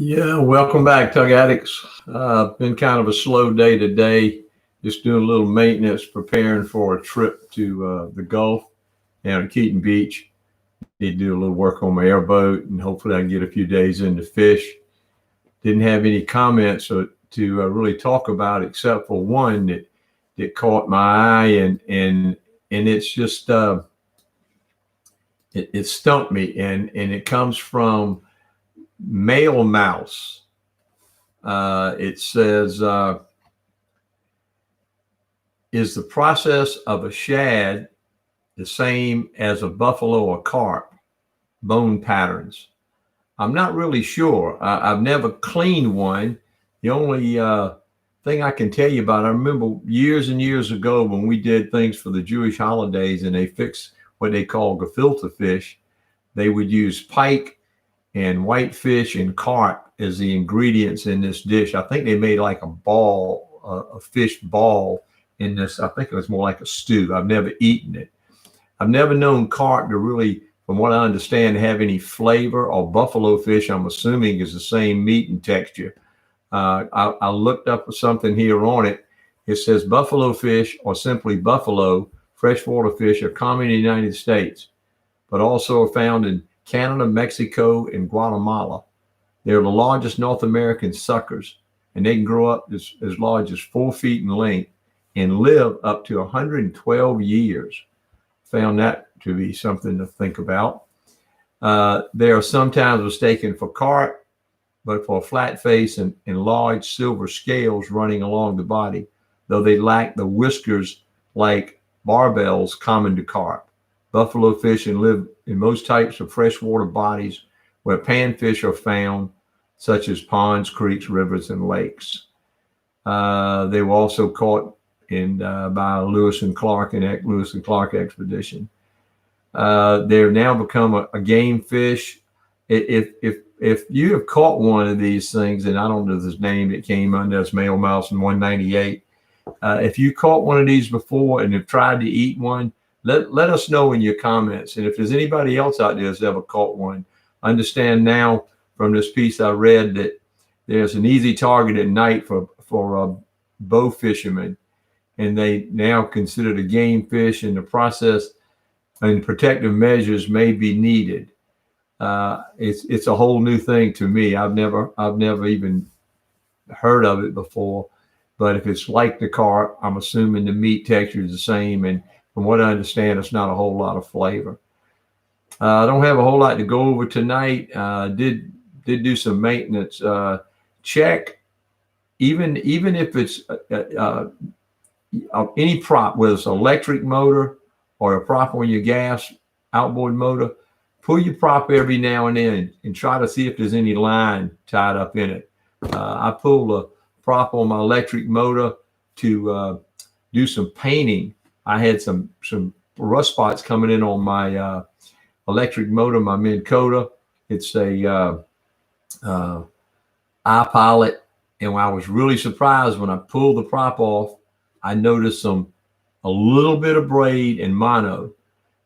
Yeah, welcome back, Tug Addicts. Been kind of a slow day today. Just doing a little maintenance, preparing for a trip to the Gulf down at Keaton Beach. Need to do a little work on my airboat, and hopefully I can get a few days in to fish. Didn't have any comments to really talk about except for one that caught my eye, and it's just it stumped me, and it comes from male mouse. It says, is the process of a shad the same as a buffalo or carp? Bone patterns. I'm not really sure. I've never cleaned one. The only thing I can tell you about, I remember years and years ago when we did things for the Jewish holidays and they fixed what they call gefilte fish. They would use pike and whitefish and carp as the ingredients in this dish. I think they made like a ball, a fish ball in this. I think it was more like a stew. I've never eaten it. I've never known carp to really, from what I understand, have any flavor, or buffalo fish, I'm assuming, is the same meat and texture. I looked up something here on it. It says buffalo fish, or simply buffalo, freshwater fish, are common in the United States, but also are found in Canada, Mexico, and Guatemala. They're the largest North American suckers, and they can grow up as large as 4 feet in length and live up to 112 years. Found that to be something to think about. They are sometimes mistaken for carp, but for a flat face and large silver scales running along the body, though they lack the whiskers like barbels common to carp. Buffalo fish and live in most types of freshwater bodies where panfish are found, such as ponds, creeks, rivers, and lakes. They were also caught by Lewis and Clark expedition. They're now become a game fish. If you have caught one of these things, and I don't know this name that came under as male mouse in 198, if you caught one of these before and have tried to eat one, let us know in your comments. And if there's anybody else out there that's ever caught one, understand now from this piece I read that there's an easy target at night for bow fishermen, and they now consider the game fish, and the process and protective measures may be needed. It's a whole new thing to me. I've never even heard of it before, but if it's like the carp, I'm assuming the meat texture is the same, and from what I understand, it's not a whole lot of flavor. I don't have a whole lot to go over tonight. Did do some maintenance. Check even if it's any prop, whether it's an electric motor or a prop on your gas outboard motor, pull your prop every now and then and try to see if there's any line tied up in it. I pulled a prop on my electric motor to do some painting. I had some rust spots coming in on my electric motor, my Minn Kota. It's a iPilot, and I was really surprised when I pulled the prop off. I noticed a little bit of braid and mono,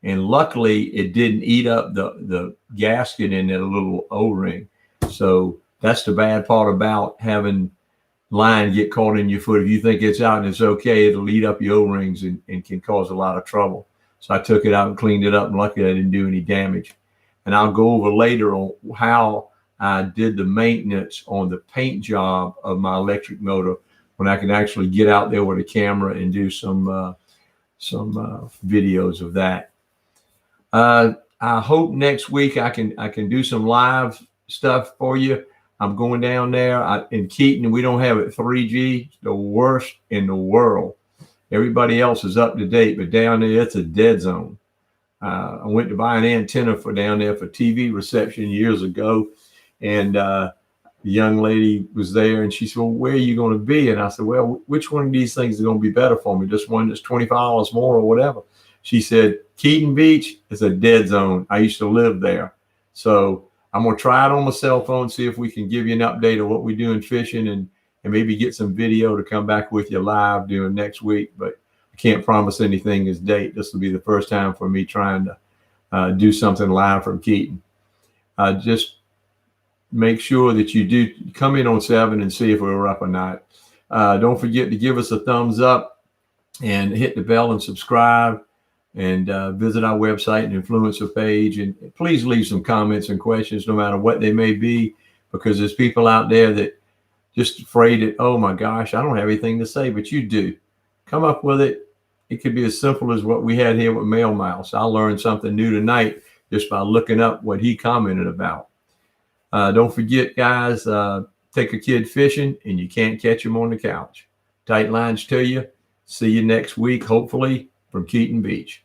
and luckily it didn't eat up the gasket in that little O-ring. So that's the bad part about having line get caught in your foot. If you think it's out and it's okay, it'll eat up your O-rings and can cause a lot of trouble. So I took it out and cleaned it up, and luckily I didn't do any damage. And I'll go over later on how I did the maintenance on the paint job of my electric motor, when I can actually get out there with a camera and do some videos of that. I hope next week I can do some live stuff for you. I'm going down there in Keaton. We don't have it 3G, the worst in the world. Everybody else is up to date, but down there it's a dead zone. I went to buy an antenna for down there for TV reception years ago, and the young lady was there, and she said, "Well, where are you going to be?" And I said, "Well, which one of these things is going to be better for me? Just one that's $25 more or whatever." She said, "Keaton Beach is a dead zone. I used to live there." So I'm going to try it on my cell phone, see if we can give you an update of what we do in fishing, and maybe get some video to come back with you live during next week. But I can't promise anything this date. This will be the first time for me trying to do something live from Keaton. Just make sure that you do come in on 7 and see if we're up or not. Don't forget to give us a thumbs up and hit the bell and subscribe, and visit our website and influencer page. And please leave some comments and questions, no matter what they may be, because there's people out there that just afraid that, oh my gosh, I don't have anything to say, but you do. Come up with it. It could be as simple as what we had here with Mail Mouse. I learned something new tonight just by looking up what he commented about. Don't forget, guys, take a kid fishing and you can't catch him on the couch. Tight lines to you. See you next week, hopefully, from Keaton Beach.